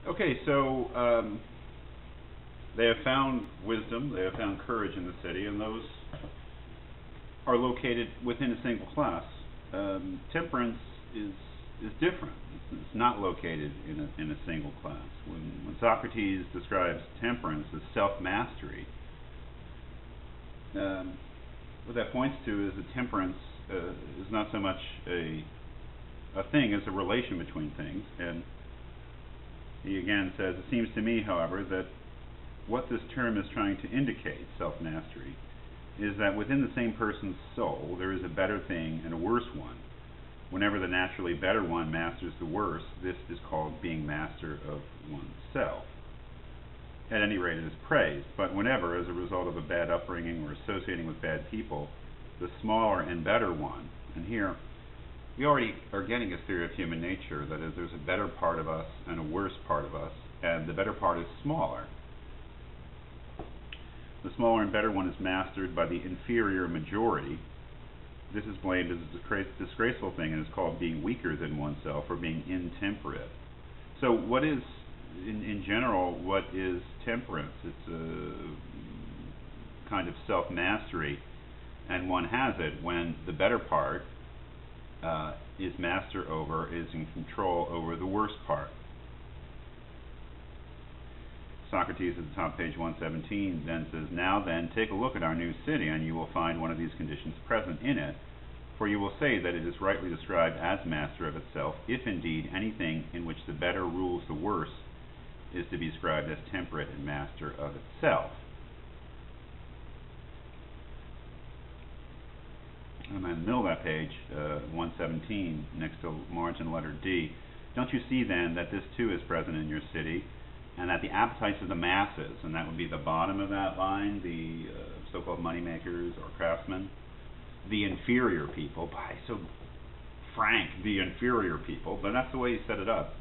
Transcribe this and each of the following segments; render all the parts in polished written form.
Okay, so they have found wisdom, they have found courage in the city, and those are located within a single class. Temperance is different. It's not located in a single class. When Socrates describes temperance as self-mastery, what that points to is that temperance is not so much a thing as a relation between things. And he again says, it seems to me, however, that what this term is trying to indicate, self-mastery, is that within the same person's soul there is a better thing and a worse one. Whenever the naturally better one masters the worse, this is called being master of oneself. At any rate, it is praised. But whenever, as a result of a bad upbringing or associating with bad people, the smaller and better one, and here we already are getting a theory of human nature, that is, there's a better part of us and a worse part of us, and the better part is smaller. The smaller and better one is mastered by the inferior majority. This is blamed as a disgraceful thing, and is called being weaker than oneself or being intemperate. So what is, in general, what is temperance? It's a kind of self-mastery, and one has it when the better part is master over, is in control over the worst part. Socrates at the top of page 117 then says, "Now then, take a look at our new city, and you will find one of these conditions present in it, for you will say that it is rightly described as master of itself, if indeed anything in which the better rules the worse is to be described as temperate and master of itself." And in the middle of that page, 117, next to margin letter D, "Don't you see then that this too is present in your city, and that the appetites of the masses," and that would be the bottom of that line, the so-called moneymakers or craftsmen, the inferior people, by so frank, the inferior people, but that's the way he set it up,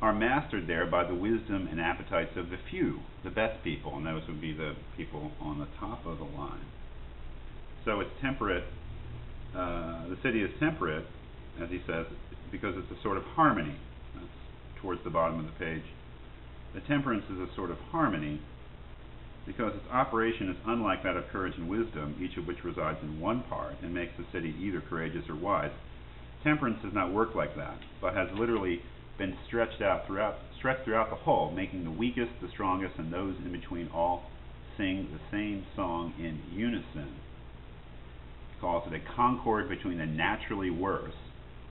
are mastered there by the wisdom and appetites of the few, the best people, and those would be the people on the top of the line. So it's temperate, the city is temperate, as he says, because it's a sort of harmony. That's towards the bottom of the page. The temperance is a sort of harmony because its operation is unlike that of courage and wisdom, each of which resides in one part and makes the city either courageous or wise. Temperance does not work like that, but has literally been stretched throughout the whole, making the weakest, the strongest, and those in between all sing the same song in unison. He calls it a concord between the naturally worse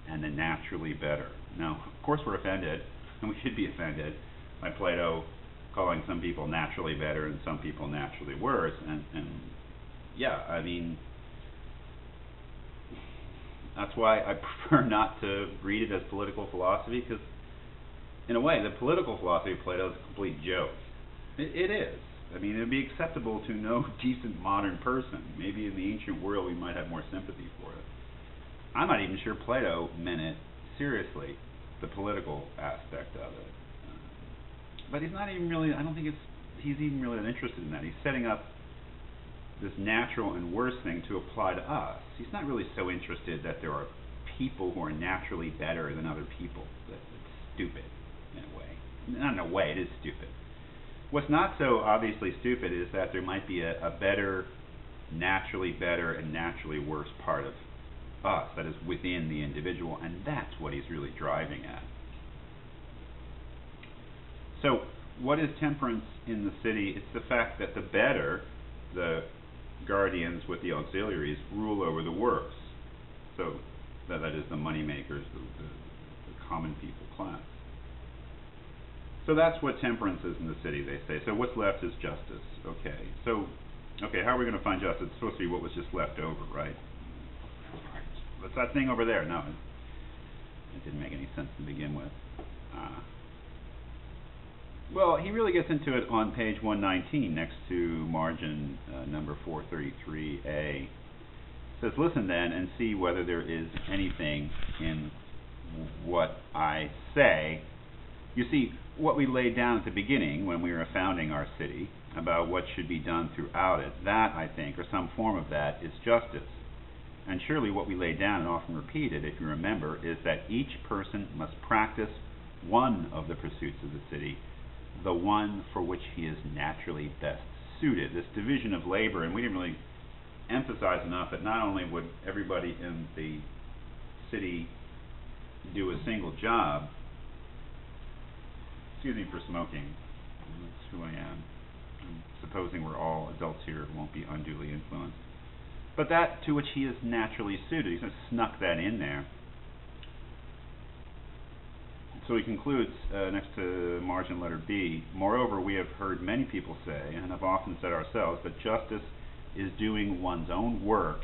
and the naturally better. Now, of course we're offended, and we should be offended, by Plato calling some people naturally better and some people naturally worse, and yeah, I mean, that's why I prefer not to read it as political philosophy, because in a way the political philosophy of Plato is a complete joke. It is. I mean, it would be acceptable to no decent modern person. Maybe in the ancient world we might have more sympathy for it. I'm not even sure Plato meant it seriously, the political aspect of it. But he's not even really, I don't think he's even really interested in that. He's setting up this natural and worse thing to apply to us. He's not really so interested that there are people who are naturally better than other people. It's stupid, in a way. Not in a way, it is stupid. What's not so obviously stupid is that there might be a better, naturally better, and naturally worse part of us that is within the individual, and that's what he's really driving at. So, what is temperance in the city? It's the fact that the better, the guardians with the auxiliaries, rule over the worse. So, that is the moneymakers, the common people class. So that's what temperance is in the city, they say. So what's left is justice. Okay. So, how are we going to find justice? It's supposed to be what was just left over, right? What's that thing over there? No, it didn't make any sense to begin with. Well, he really gets into it on page 119, next to margin number 433A. It says, "Listen then and see whether there is anything in what I say." You see, what we laid down at the beginning when we were founding our city about what should be done throughout it, that, I think, or some form of that, is justice. And surely what we laid down and often repeated, if you remember, is that each person must practice one of the pursuits of the city, the one for which he is naturally best suited. This division of labor, and we didn't really emphasize enough that not only would everybody in the city do a single job, excuse me for smoking, that's who I am. I'm supposing we're all adults here who won't be unduly influenced. But that to which he is naturally suited. He's just snuck that in there. So he concludes next to margin letter B, moreover, we have heard many people say, and have often said ourselves, that justice is doing one's own work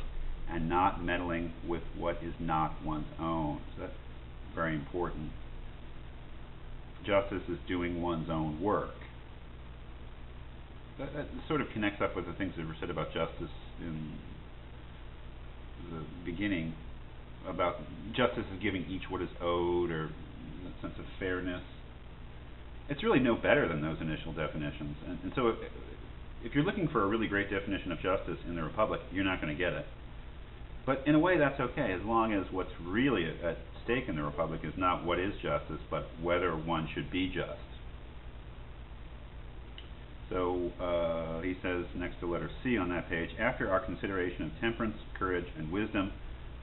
and not meddling with what is not one's own. So that's very important. Justice is doing one's own work. That sort of connects up with the things that were said about justice in the beginning, about justice is giving each what is owed, or a sense of fairness. It's really no better than those initial definitions. And so if you're looking for a really great definition of justice in the Republic, you're not going to get it. But in a way that's okay, as long as what's really at stake in the Republic is not what is justice, but whether one should be just. So he says next to letter C on that page, after our consideration of temperance, courage, and wisdom,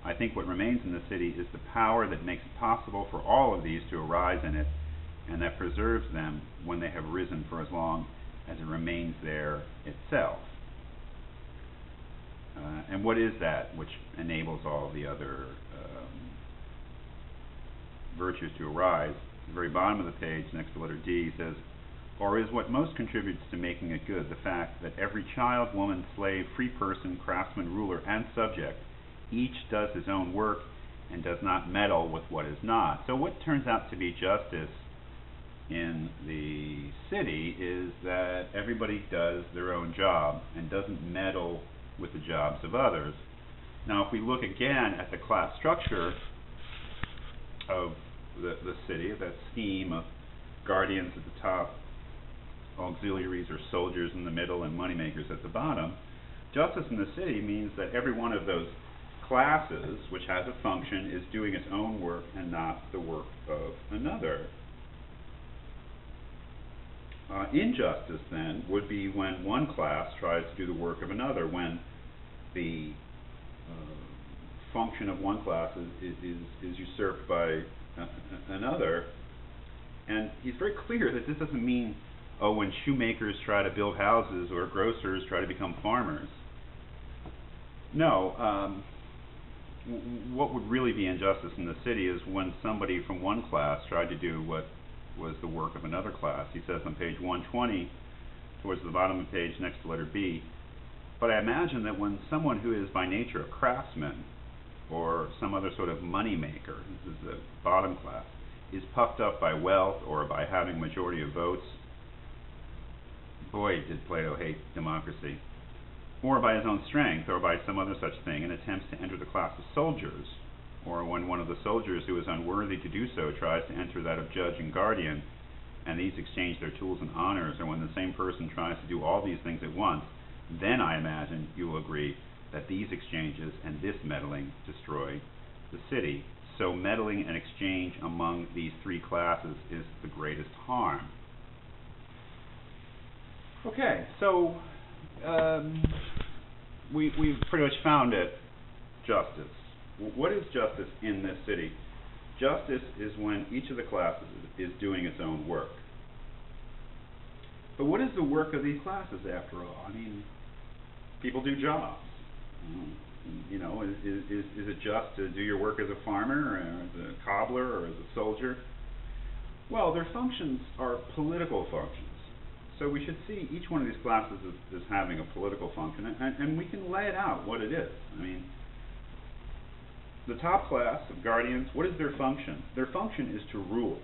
I think what remains in the city is the power that makes it possible for all of these to arise in it, and that preserves them when they have risen for as long as it remains there itself. And what is that which enables all the other virtues to arise? At the very bottom of the page, next to letter D, says, or is what most contributes to making it good the fact that every child, woman, slave, free person, craftsman, ruler, and subject, each does his own work and does not meddle with what is not. So what turns out to be justice in the city is that everybody does their own job and doesn't meddle with the jobs of others. Now if we look again at the class structure of the city, that scheme of guardians at the top, auxiliaries or soldiers in the middle, and moneymakers at the bottom, justice in the city means that every one of those classes, which has a function, is doing its own work and not the work of another. Injustice, then, would be when one class tries to do the work of another, when the function of one class is usurped by another. And he's very clear that this doesn't mean, oh, when shoemakers try to build houses or grocers try to become farmers. No, what would really be injustice in the city is when somebody from one class tried to do what was the work of another class. He says on page 120, towards the bottom of the page next to letter B, but I imagine that when someone who is by nature a craftsman or some other sort of money maker, this is the bottom class, is puffed up by wealth or by having a majority of votes, boy did Plato hate democracy, or by his own strength or by some other such thing, and attempts to enter the class of soldiers, or when one of the soldiers who is unworthy to do so tries to enter that of judge and guardian, and these exchange their tools and honors, or when the same person tries to do all these things at once, then I imagine you will agree that these exchanges and this meddling destroy the city. So meddling and exchange among these three classes is the greatest harm. Okay, so we've pretty much found it, justice. What is justice in this city? Justice is when each of the classes is doing its own work. But what is the work of these classes, after all? I mean, people do jobs. You know, is it just to do your work as a farmer, or as a cobbler, or as a soldier? Well, their functions are political functions. So we should see each one of these classes as having a political function, and we can lay it out what it is. I mean, the top class of guardians, what is their function? Their function is to rule.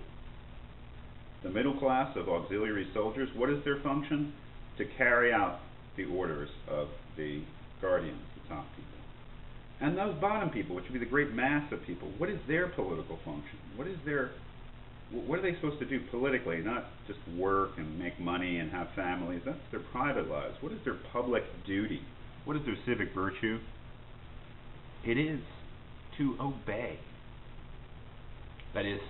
The middle class of auxiliary soldiers, what is their function? To carry out the orders of the guardians, the top people. And those bottom people, which would be the great mass of people, what is their political function? What are they supposed to do politically? Not just work and make money and have families. That's their private lives. What is their public duty? What is their civic virtue? It is to obey. That is,